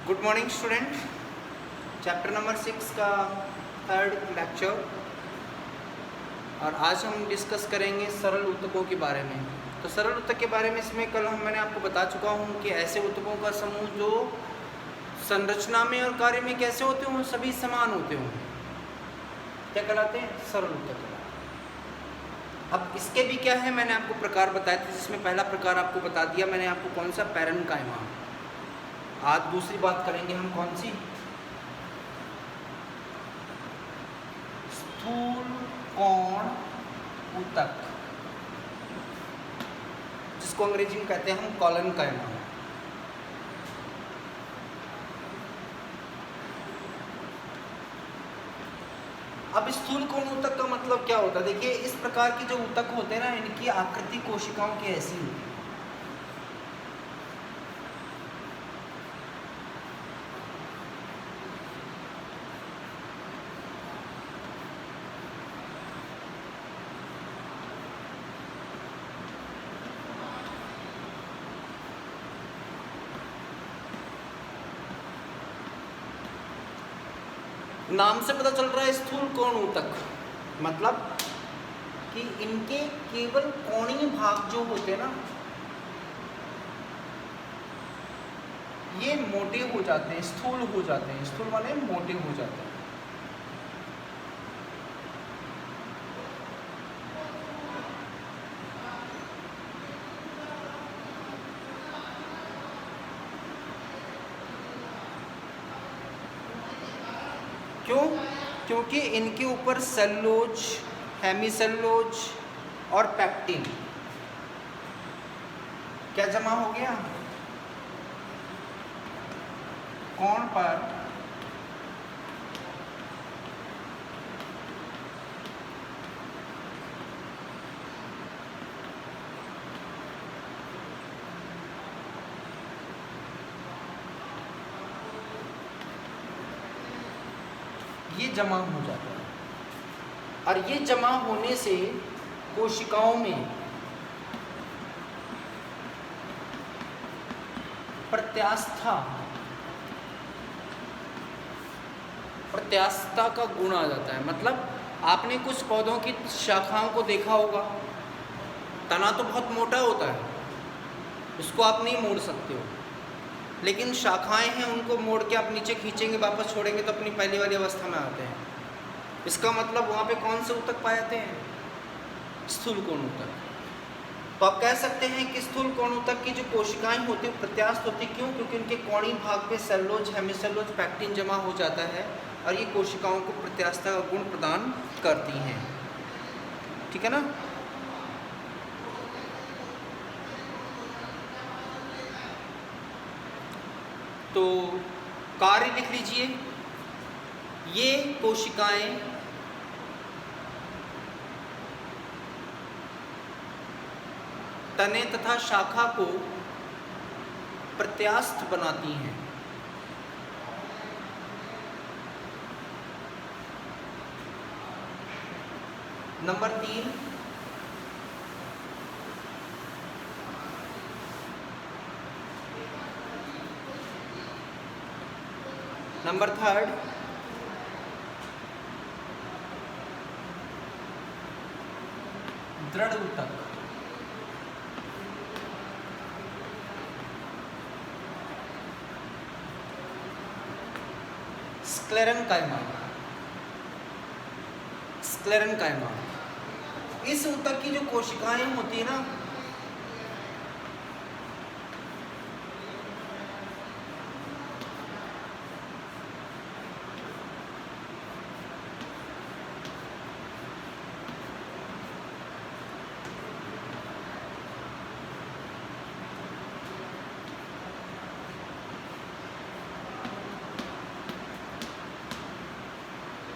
Good morning student. Chapter number 6 का third lecture, और आज हम डिस्कस करेंगे सरल ऊतकों के बारे में। तो सरल ऊतक के बारे में इसमें मैंने आपको बता चुका हूँ कि ऐसे ऊतकों का समूह जो संरचना में और कार्य में कैसे होते हों, सभी समान होते हों, क्या कहलाते हैं? सरल ऊतक। अब इसके भी क्या है, मैंने आपको प्रकार बताए थे, जिसमें पहला प्रकार आपको बता दिया मैंने आपको, कौन सा? पैरेन्काइमा। आज दूसरी बात करेंगे हम, कौन सी? स्थूल कोण ऊतक, जिसको अंग्रेजी में कहते हैं हम कोलेनकाइमा। अब स्थूल कोण ऊतक का मतलब क्या होता है? देखिए, इस प्रकार की जो ऊतक होते हैं ना, इनकी आकृति कोशिकाओं की ऐसी होती है। नाम से पता चल रहा है स्थूल कोण ऊतक, मतलब कि इनके केवल कोणीय भाग जो होते हैं ना, ये मोटे हो जाते हैं, स्थूल हो जाते हैं। स्थूल माने मोटे हो जाते हैं। क्यों? क्योंकि इनके ऊपर सेलुलोज, हेमीसेलुलोज और पैक्टिन क्या जमा हो गया? कोण पर ये जमा हो जाता है, और ये जमा होने से कोशिकाओं में प्रत्यास्थता का गुण आ जाता है। मतलब आपने कुछ पौधों की शाखाओं को देखा होगा, तना तो बहुत मोटा होता है, उसको आप नहीं मोड़ सकते हो, लेकिन शाखाएं हैं, उनको मोड़ के आप नीचे खींचेंगे, वापस छोड़ेंगे तो अपनी पहली वाली अवस्था में आते हैं। इसका मतलब वहाँ पे कौन से ऊतक पाए जाते हैं? स्थूल कोण ऊतक। तो आप कह सकते हैं कि स्थूल कोण ऊतक की जो कोशिकाएं होती हैं प्रत्यास्थ होती, क्यों? क्योंकि उनके कोणीय भाग पे सेलुलोज, हेमीसेलुलोज, पैक्टिन जमा हो जाता है, और ये कोशिकाओं को प्रत्यास्थता का गुण प्रदान करती हैं। ठीक है ना? तो कार्य लिख लीजिए। ये कोशिकाएं तने तथा शाखा को प्रत्यास्थ बनाती हैं। नंबर 3, नंबर 3 दृढ़ ऊतक। स्क्लेरेन्काइमा। इस ऊतक की जो कोशिकाएं होती है ना,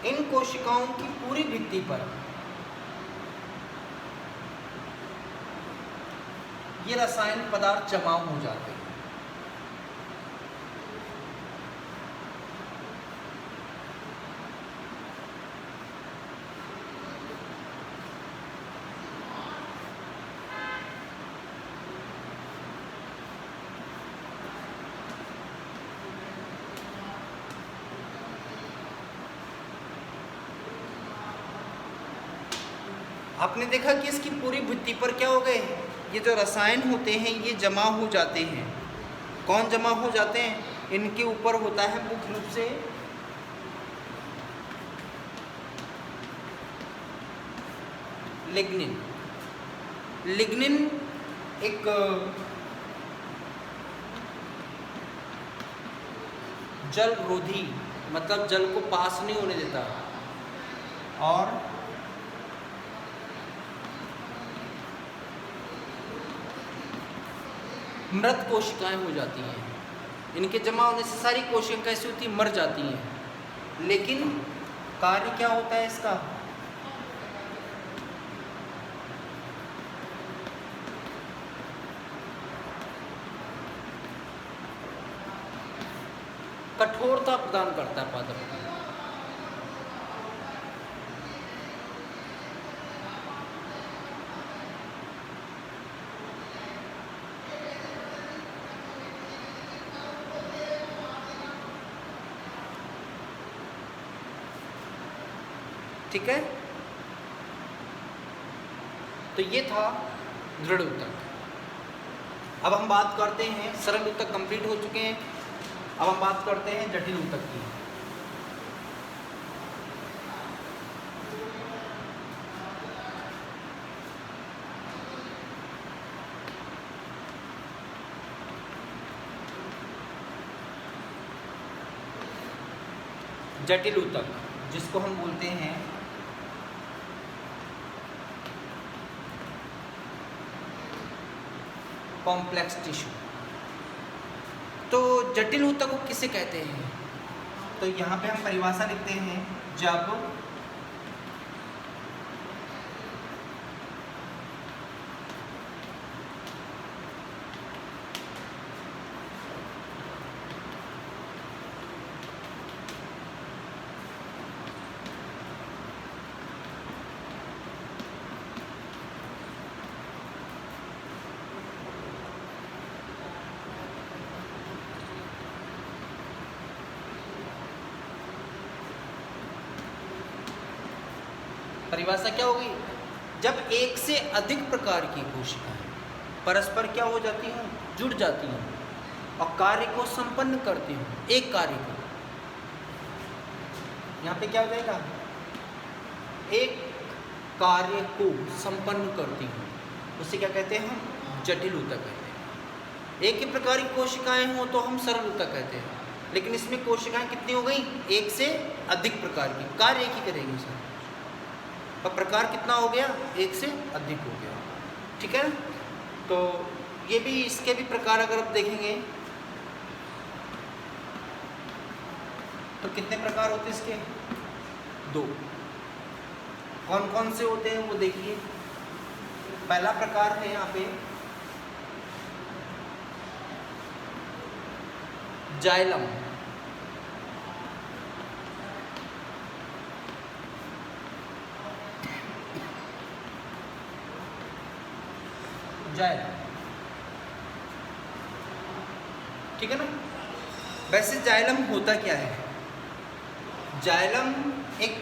इन कोशिकाओं की पूरी भित्ति पर ये रासायनिक पदार्थ जमा हो जाते हैं। आपने देखा कि इसकी पूरी भित्ति पर क्या हो गए, ये जो रसायन होते हैं ये जमा हो जाते हैं। कौन जमा हो जाते हैं? इनके ऊपर होता है मुख्य रूप से लिग्निन। लिग्निन एक जल रोधी, मतलब जल को पास नहीं होने देता, और मृत कोशिकाएं हो जाती हैं। इनके जमा होने से सारी कोशिकाएं कैसी होती, मर जाती हैं। लेकिन कार्य क्या होता है इसका? कठोरता प्रदान करता है पादप को। ठीक है, तो ये था दृढ़ ऊतक। अब हम बात करते हैं, सरल ऊतक कंप्लीट हो चुके हैं, अब हम बात करते हैं जटिल ऊतक की। जटिल ऊतक जिसको हम बोलते हैं कॉम्प्लेक्स टिश्यू। तो जटिल ऊतक को किसे कहते हैं? तो यहाँ पे हम परिभाषा लिखते हैं, जब परिभाषा क्या होगी? जब एक से अधिक प्रकार की कोशिकाएं परस्पर क्या हो जाती हैं, जुड़ जाती हैं और कार्य को संपन्न करती हैं, एक कार्य को। यहाँ पे क्या हो जाएगा? एक कार्य को संपन्न करती हैं, उसे क्या कहते हैं हम? जटिल ऊतक कहते हैं। एक ही प्रकार की कोशिकाएं हो तो हम सरल ऊतक कहते हैं, लेकिन इसमें कोशिकाएं कितनी हो गई? एक से अधिक प्रकार की, कार्य एक ही करेंगे सर, और प्रकार कितना हो गया? एक से अधिक हो गया। ठीक है, तो ये भी, इसके भी प्रकार अगर आप देखेंगे तो कितने प्रकार होते हैं इसके? 2। कौन कौन से होते हैं वो देखिए। पहला प्रकार है यहाँ पे जाइलम। जाइलम, ठीक है ना। वैसे जाइलम होता क्या है? जाइलम एक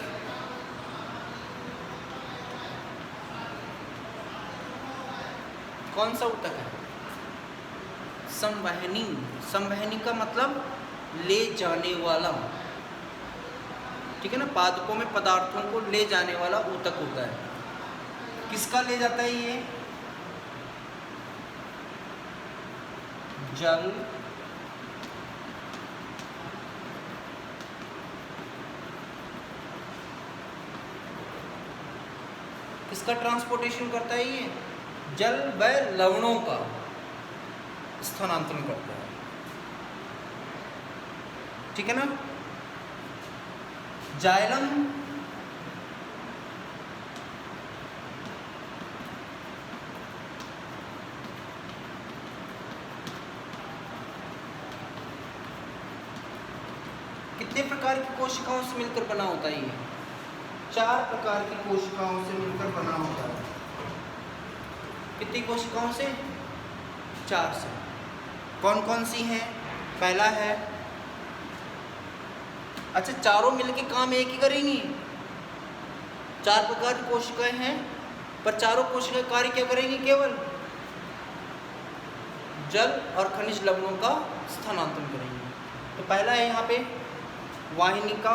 कौन सा ऊतक है? संवहनी। संवहनी का मतलब ले जाने वाला, ठीक है ना। पादपों में पदार्थों को ले जाने वाला ऊतक होता है। किसका ले जाता है ये? जल, किसका ट्रांसपोर्टेशन करता है ये? जल व लवणों का स्थानांतरण करता है, ठीक है ना। जाइलम कितने प्रकार की कोशिकाओं से मिलकर बना होता है? ये 4 प्रकार की कोशिकाओं से मिलकर बना होता है। कितनी कोशिकाओं से? 4 से। कौन कौन सी हैं? पहला है, अच्छा चारों मिलके काम एक ही करेंगी। 4 प्रकार की कोशिकाएं हैं, पर चारों कोशिकाएं कार्य क्या करेंगी? केवल जल और खनिज लवणों का स्थानांतरण करेंगे। तो पहला है यहाँ पे वाहिनिका,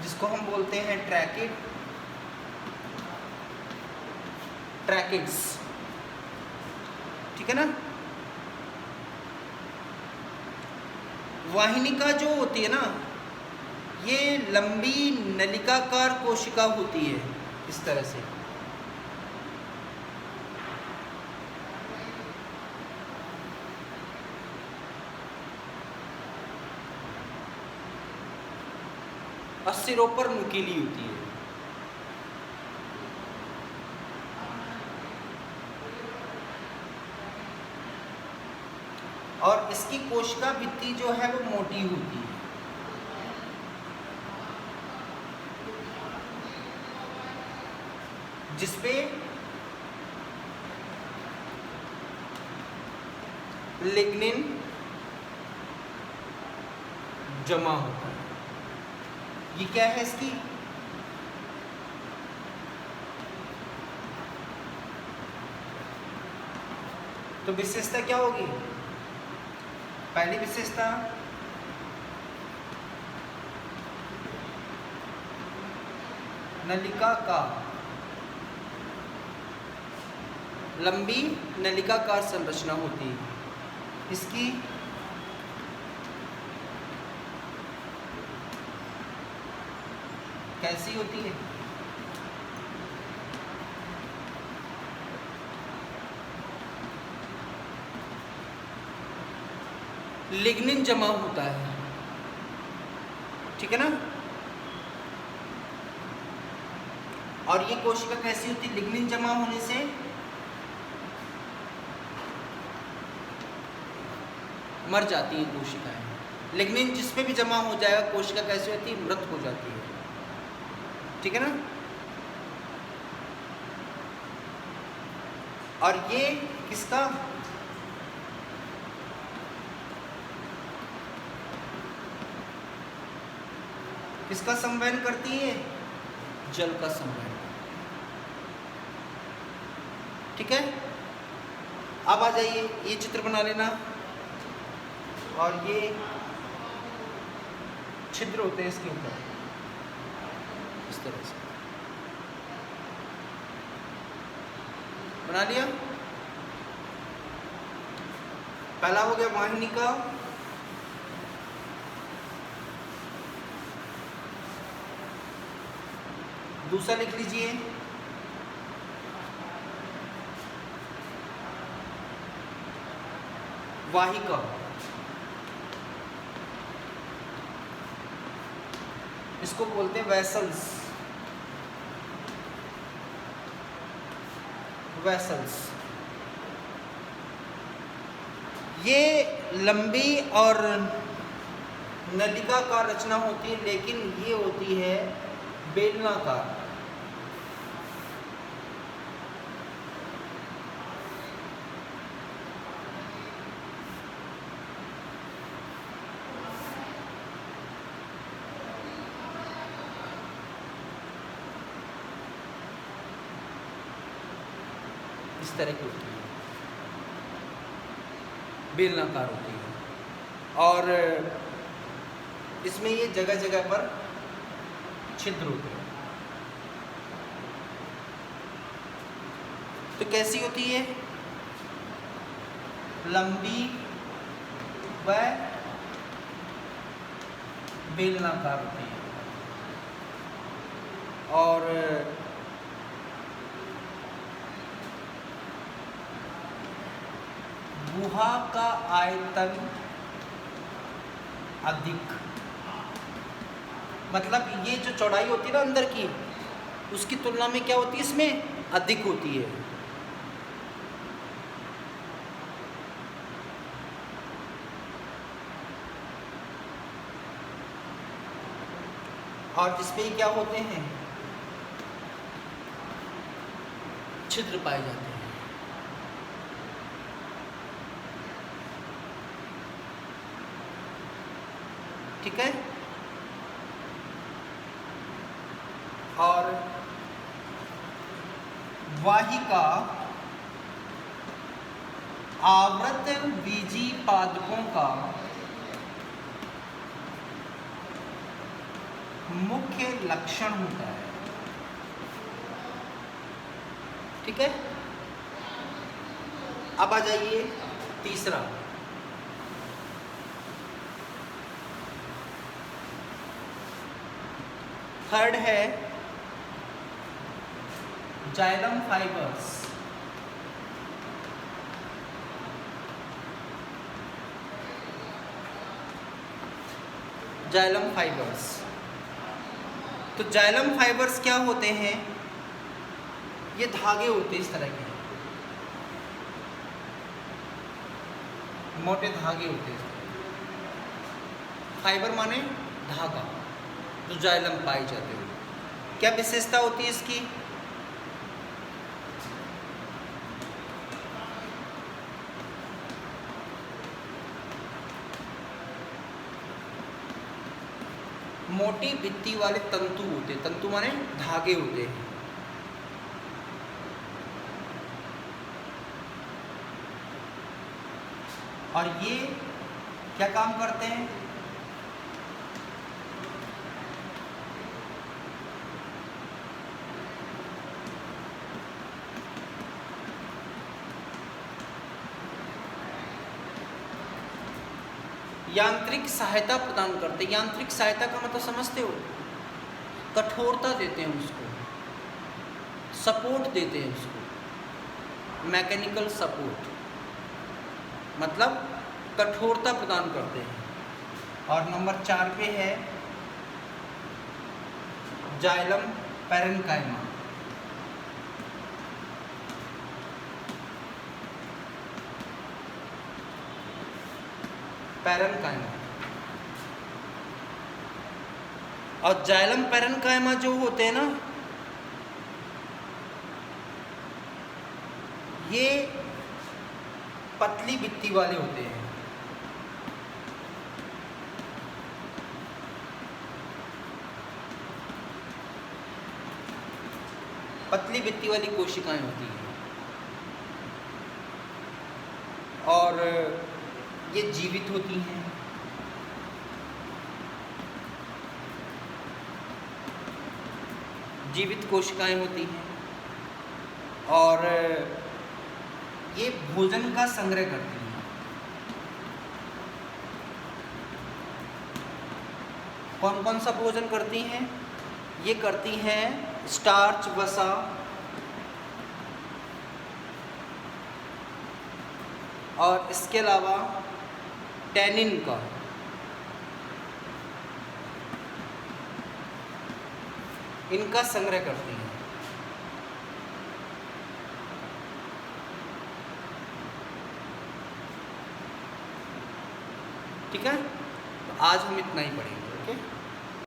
जिसको हम बोलते हैं ट्रैकिड्स, ठीक है ना। वाहिनिका जो होती है ना, ये लंबी नलिकाकार कोशिका होती है, इस तरह से। और सिरों पर नुकीली होती है। और इसकी कोशिका भित्ति जो है वो मोटी होती है। जिसपे लिग्निन जमा होता है। ये क्या है इसकी? तो विशेषता क्या होगी? पहली विशेषता नलिका का लंबी नलिकाकार संरचना होती है। इसकी कैसी होती है? लिग्निन जमा होता है, ठीक है ना। और ये कोशिका कैसी होती है? लिग्निन जमा होने से मर जाती है कोशिकाएं। लिग्निन जिस पे भी जमा हो जाएगा, कोशिका कैसी होती है? मृत हो जाती है, ठीक है ना। और ये किसका? किसका संवहन करती है? जल का संवहन, ठीक है। अब आ जाइए, ये चित्र बना लेना। और ये छिद्र होते हैं इसके ऊपर, इस तरह से बना लिया। पहला हो गया वाहिनिका, दूसरा लिख लीजिए वाहिका। इसको बोलते हैं वेसल्स। ये लंबी और नलिकाकार रचना होती है, लेकिन ये होती है बेलनाकार। इस तरह की होती है, बेलनाकार होती है। और इसमें ये जगह जगह पर छिद्र होते हैं। तो कैसी होती है? लंबी व बेलनाकार होती है। और गुहा का आयतन अधिक, मतलब ये जो चौड़ाई होती है ना अंदर की, उसकी तुलना में क्या होती है? इसमें अधिक होती है। और जिसपे क्या होते हैं? छिद्र पाए जाते हैं, ठीक है। वाहिका आवृत बीजी पादपों का मुख्य लक्षण होता है। ठीक है, अब आ जाइए तीसरा। थर्ड है जाइलम फाइबर्स। जाइलम फाइबर्स, तो जाइलम फाइबर्स क्या होते हैं? ये धागे होते हैं इस तरह के, मोटे धागे होते हैं। फाइबर माने धागा, जो जाइलम पाए जाते हैं। क्या विशेषता होती है इसकी? मोटी भित्ति वाले तंतु होते हैं। तंतु माने धागे होते हैं। और ये क्या काम करते हैं? यांत्रिक सहायता प्रदान करते हैं। यांत्रिक सहायता का मतलब समझते हो? कठोरता देते हैं उसको, सपोर्ट देते हैं उसको। मैकेनिकल सपोर्ट मतलब कठोरता प्रदान करते हैं। और नंबर 4 पे है जाइलम पैरेन्काइमा। पैरेन्काइमा और जाइलम पैरेन्काइमा जो होते हैं ना, ये पतली भित्ति वाले होते हैं। पतली भित्ति वाली कोशिकाएं होती हैं और ये जीवित होती हैं। जीवित कोशिकाएं होती हैं और ये भोजन का संग्रह करती हैं। कौन कौन सा भोजन करती हैं? ये करती हैं स्टार्च, वसा, और इसके अलावा टैनिन का। इनका संग्रह करती हैं। ठीक है, तो आज हम इतना ही पढ़ेंगे।